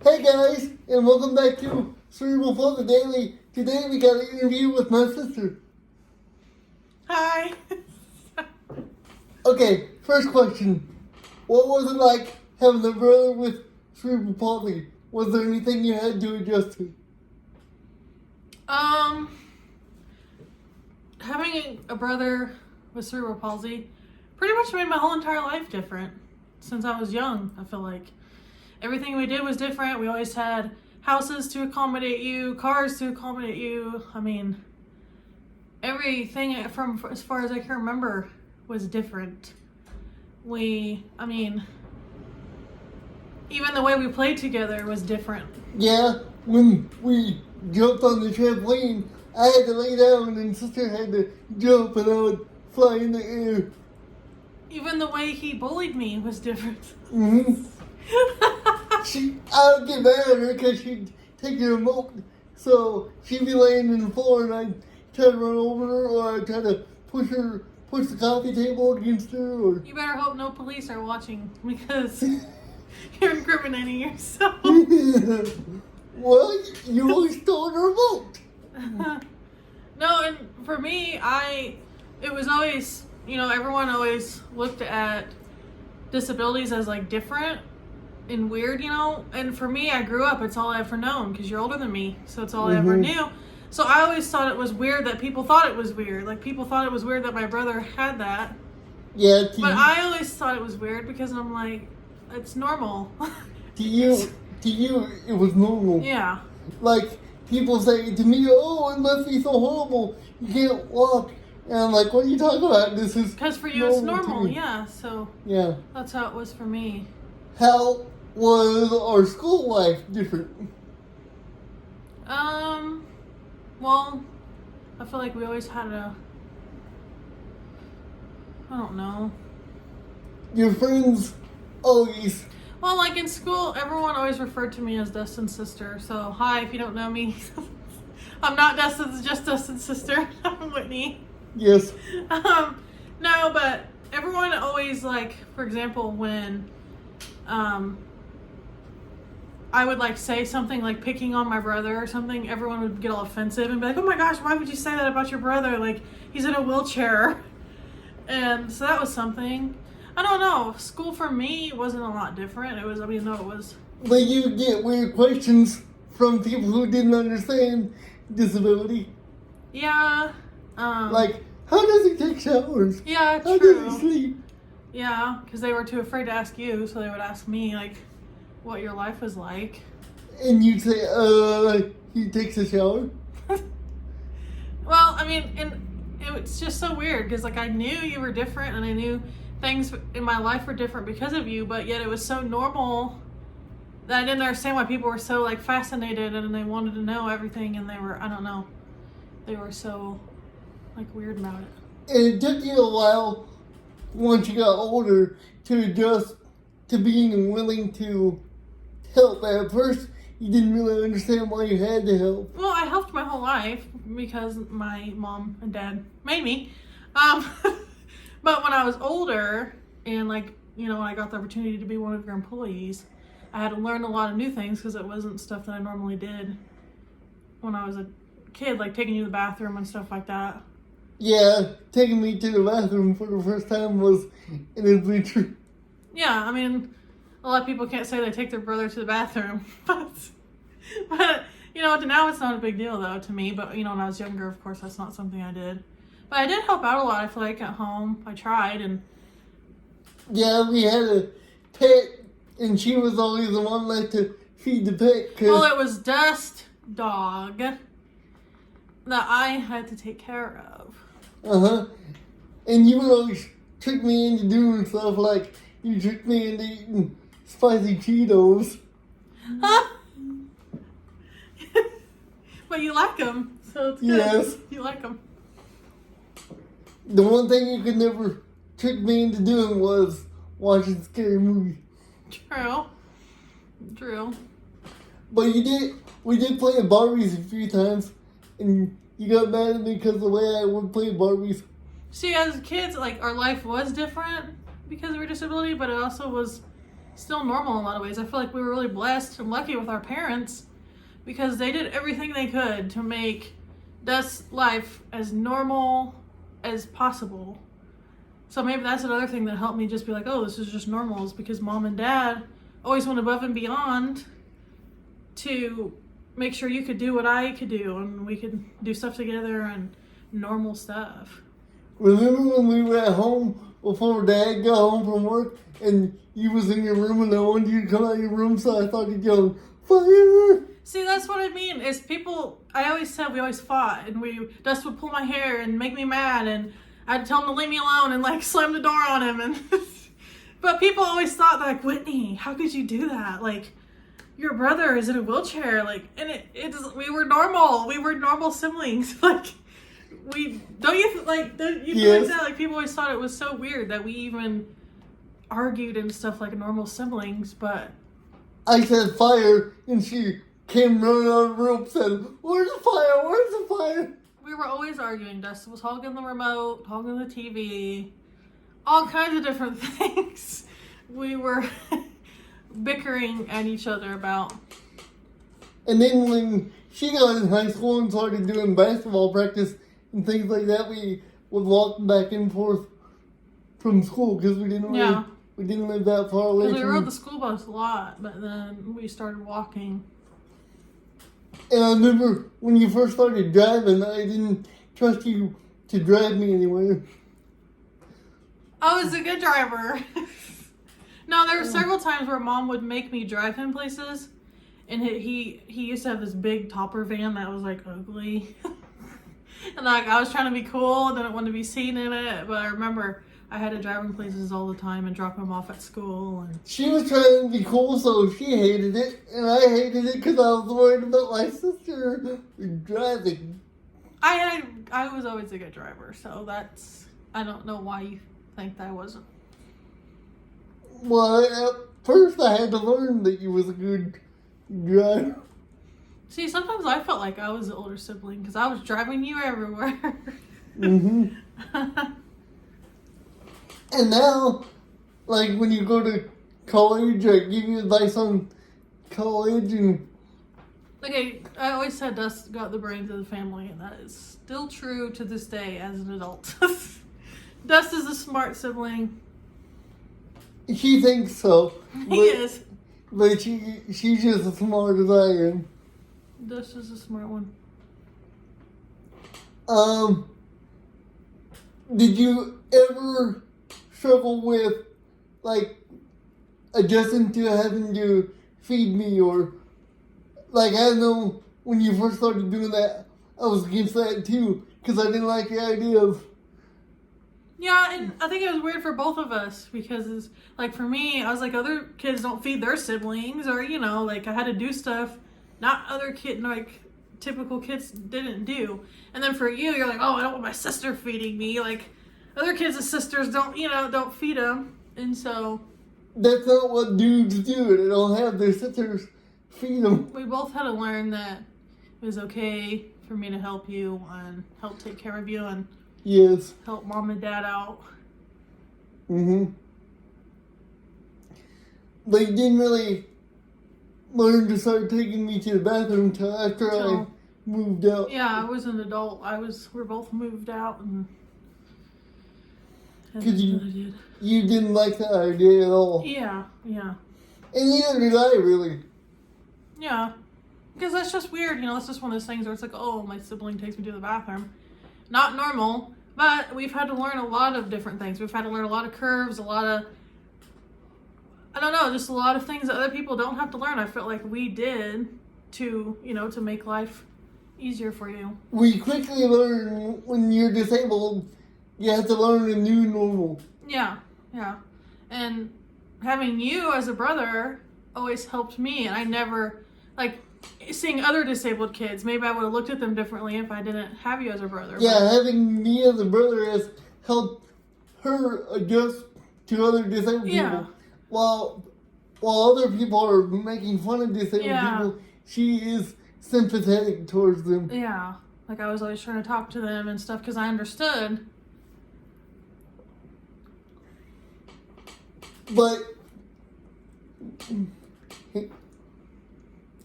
Hey guys, and welcome back to Cerebral Palsy Daily. Today we got an interview with my sister. Hi. Okay, first question. What was it like having a brother with cerebral palsy? Was there anything you had to adjust to? Having a brother with cerebral palsy pretty much made my whole entire life different since I was young. I feel like everything we did was different. We always had houses to accommodate you, cars to accommodate you. I mean, everything from as far as I can remember was different. Even the way we played together was different. Yeah, when we jumped on the trampoline, I had to lay down and sister had to jump and I would fly in the air. Even the way he bullied me was different. Mm-hmm. I would get mad at her because she'd take the remote, so she'd be laying on the floor and I'd try to run over her or I'd try to push the coffee table against her. Or You better hope no police are watching because you're incriminating yourself. Well, you always stole the remote. No, and for me, it was always, everyone always looked at disabilities as like different and weird, and for me, I grew up, it's all I ever known because you're older than me, so it's all I ever knew. So I always thought it was weird that people thought it was weird. Like people thought it was weird that my brother had that. Yeah, but I always thought it was weird because I'm like, it's normal. To you, it was normal. Yeah. Like, people say to me, oh, it must be so horrible, you can't walk. And I'm like, what are you talking about? This is Because for you it's normal, yeah, so yeah. That's how it was for me. How was our school life different? Well, I feel like we always had I don't know. Your friends always... Well, like in school, everyone always referred to me as Dustin's sister. So, hi, if you don't know me. I'm not Dustin's, just Dustin's sister. I'm Whitney. Yes. No, but everyone always, like, for example, when I would like say something like picking on my brother or something, everyone would get all offensive and be like, oh my gosh, why would you say that about your brother? Like, he's in a wheelchair. And so that was something. I don't know. School for me wasn't a lot different. It was. But you get weird questions from people who didn't understand disability. Yeah. Like, how does he take showers? Yeah, how true. does he sleep? Yeah, because they were too afraid to ask you, so they would ask me, like, what your life was like. And you'd say, he takes a shower? Well, and it's just so weird, because, like, I knew you were different, and I knew things in my life were different because of you, but yet it was so normal that I didn't understand why people were so, like, fascinated, and they wanted to know everything, and they were so, like, weird about it. And it took you a while, once you got older, to adjust to being willing to help. At first, you didn't really understand why you had to help. Well, I helped my whole life because my mom and dad made me. But when I was older and, like, when I got the opportunity to be one of your employees, I had to learn a lot of new things because it wasn't stuff that I normally did when I was a kid, like taking you to the bathroom and stuff like that. Yeah, taking me to the bathroom for the first time was an adventure. Yeah, a lot of people can't say they take their brother to the bathroom, but now it's not a big deal though to me. But when I was younger, of course, that's not something I did. But I did help out a lot. I feel like at home, I tried and. Yeah, we had a pet, and she was always the one left to feed the pet. Well, it was Dust Dog that I had to take care of. And you would always trick me into doing stuff like you tricked me into eating spicy Cheetos. But you like them, so it's good. Yes. You like them. The one thing you could never trick me into doing was watching scary movies. True. But we did play Barbies a few times, and you got mad at me because of the way I would play Barbies. See, as kids, like, our life was different because of our disability, but it also was still normal in a lot of ways. I feel like we were really blessed and lucky with our parents because they did everything they could to make Dust's life as normal as possible. So maybe that's another thing that helped me just be like, oh, this is just normal, is because mom and dad always went above and beyond to make sure you could do what I could do and we could do stuff together and normal stuff. Remember when we were at home before Dad got home from work and you was in your room and I wanted you to come out of your room, so I thought you'd go, fire! See, that's what I mean, is people, I always said we always fought, and Dust would pull my hair and make me mad, and I'd tell him to leave me alone and like slam the door on him, and but people always thought like, Whitney, how could you do that? Like, your brother is in a wheelchair, like, and we were normal siblings, like, you Yes. like that, like people always thought it was so weird that we even argued and stuff like normal siblings, but I said fire and she came running out of the room and said, where's the fire? Where's the fire? we were always arguing. Dustin was hogging the remote, hogging the TV, all kinds of different things. We were bickering at each other about. And then when she got in high school and started doing basketball practice and things like that, we would walk back and forth from school because we didn't live that far away. Because we rode the school bus a lot, but then we started walking. And I remember when you first started driving, I didn't trust you to drive me anywhere. I was a good driver. No, there were several times where Mom would make me drive him places, and he used to have this big topper van that was like ugly, and like I was trying to be cool, didn't want to be seen in it, but I remember I had to drive him places all the time and drop him off at school. And she was trying to be cool, so she hated it, and I hated it because I was worried about my sister driving. I was always a good driver, so I don't know why you think that I wasn't. Well, at first I had to learn that you was a good driver. See, sometimes I felt like I was the older sibling because I was driving you everywhere. Mm-hmm. And now, like when you go to college, I give you advice on college and... Okay, I always said Dust got the brains of the family, and that is still true to this day as an adult. Dust is a smart sibling. She thinks so. He is. But she's just as smart as I am. Dust is a smart one. Did you ever struggle with, like, adjusting to having to feed me, or, like, I know when you first started doing that, I was against that too, because I didn't like the idea of... Yeah, and I think it was weird for both of us, because, it's, like, for me, I was like, other kids don't feed their siblings, or, you know, like, I had to do stuff not other typical kids didn't do. And then for you, you're like, oh, I don't want my sister feeding me, like... Other kids' sisters don't feed them, and so... That's not what dudes do. They don't have their sisters feed them. We both had to learn that it was okay for me to help you and help take care of you and Yes. help mom and dad out. Mm-hmm. They didn't really learn to start taking me to the bathroom until after I moved out. Yeah, I was an adult. We're both moved out, and Because you didn't like that idea at all. Yeah. And neither did I, really. Yeah. Because that's just weird, it's just one of those things where it's like, oh, my sibling takes me to the bathroom. Not normal, but we've had to learn a lot of different things. We've had to learn a lot of curves, a lot of, I don't know, just a lot of things that other people don't have to learn. I felt like we did to make life easier for you. We quickly learn when you're disabled, you have to learn a new normal. Yeah. And having you as a brother always helped me, and I never, like, seeing other disabled kids, maybe I would have looked at them differently if I didn't have you as a brother. Yeah, having me as a brother has helped her adjust to other disabled people. While other people are making fun of disabled people, she is sympathetic towards them. Yeah, like I was always trying to talk to them and stuff because I understood. But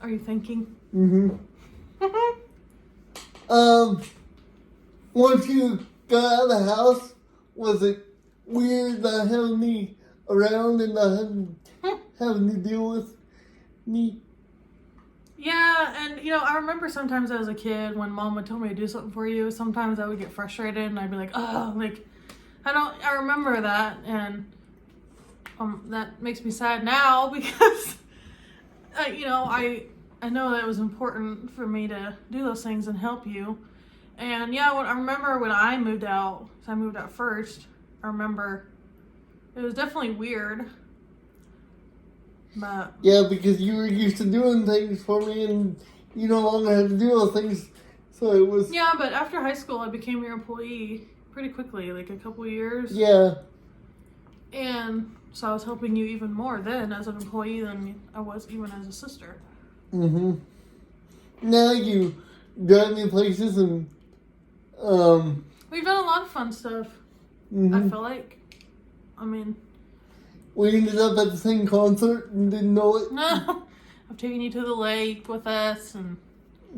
Are you thinking? Mm-hmm. Once you got out of the house, was it weird not having me around and not having to deal with me? Yeah, and I remember sometimes as a kid when mom would tell me to do something for you, sometimes I would get frustrated and I'd be like, oh, like, I remember that, and that makes me sad now because, I know that it was important for me to do those things and help you. And yeah, I remember when I moved out, so I moved out first, I remember it was definitely weird. But yeah, because you were used to doing things for me and you no longer had to do those things. So it was... Yeah, but after high school, I became your employee pretty quickly, like a couple years. Yeah. And so I was helping you even more then as an employee than I was even as a sister. Mm-hmm. Now you drive me places and, We've done a lot of fun stuff, I feel like. I mean... We ended up at the same concert and didn't know it. I've taken you to the lake with us and...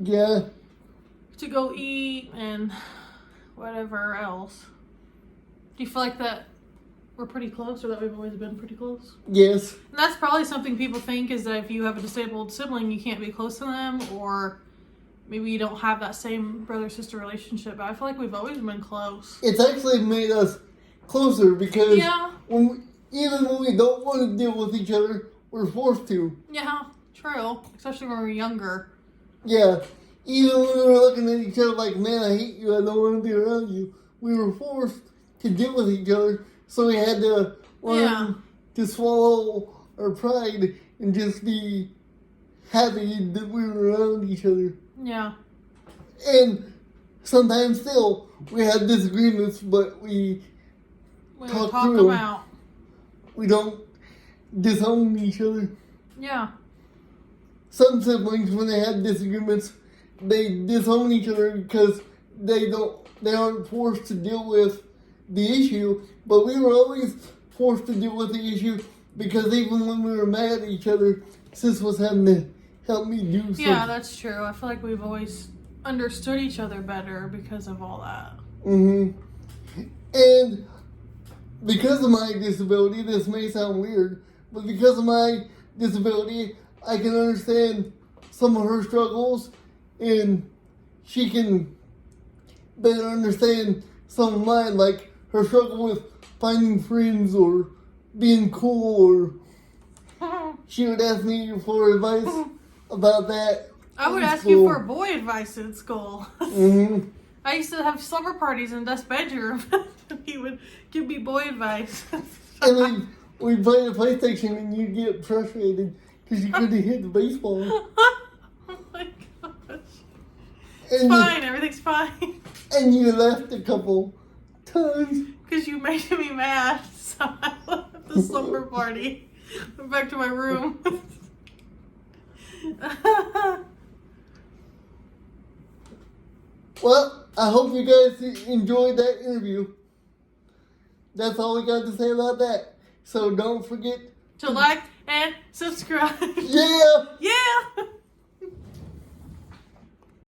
Yeah. To go eat and whatever else. Do you feel like that we're pretty close or that we've always been pretty close? Yes. And that's probably something people think is that if you have a disabled sibling, you can't be close to them, or maybe you don't have that same brother-sister relationship. But I feel like we've always been close. It's actually made us closer because Yeah. Even when we don't want to deal with each other, we're forced to. Yeah, true. Especially when we're younger. Yeah. Even when we were looking at each other like, man, I hate you, I don't want to be around you. We were forced to deal with each other, so we had to learn to swallow our pride and just be happy that we were around each other. Yeah. And sometimes still, we had disagreements, but we Talk through them them. out. We don't disown each other. Yeah. Some siblings, when they have disagreements, they disown each other because they aren't forced to deal with the issue. But we were always forced to deal with the issue because even when we were mad at each other, sis was having to help me do something. Yeah, that's true. I feel like we've always understood each other better because of all that. And because of my disability, this may sound weird, but because of my disability, I can understand some of her struggles, and she can better understand some of mine, like her struggle with finding friends or being cool, or she would ask me for advice about that. I would in ask school. you for boy advice in school. Mm-hmm. I used to have slumber parties in Dust's bedroom. He would give me boy advice. And then we'd play the PlayStation and you'd get frustrated because you couldn't hit the baseball. Oh my gosh. It's And fine, everything's fine. And you left a couple times. Because you made me mad, so I left the slumber party. Went back to my room. Well, I hope you guys enjoyed that interview. That's all we got to say about that. So don't forget To like and subscribe. Yeah! Yeah!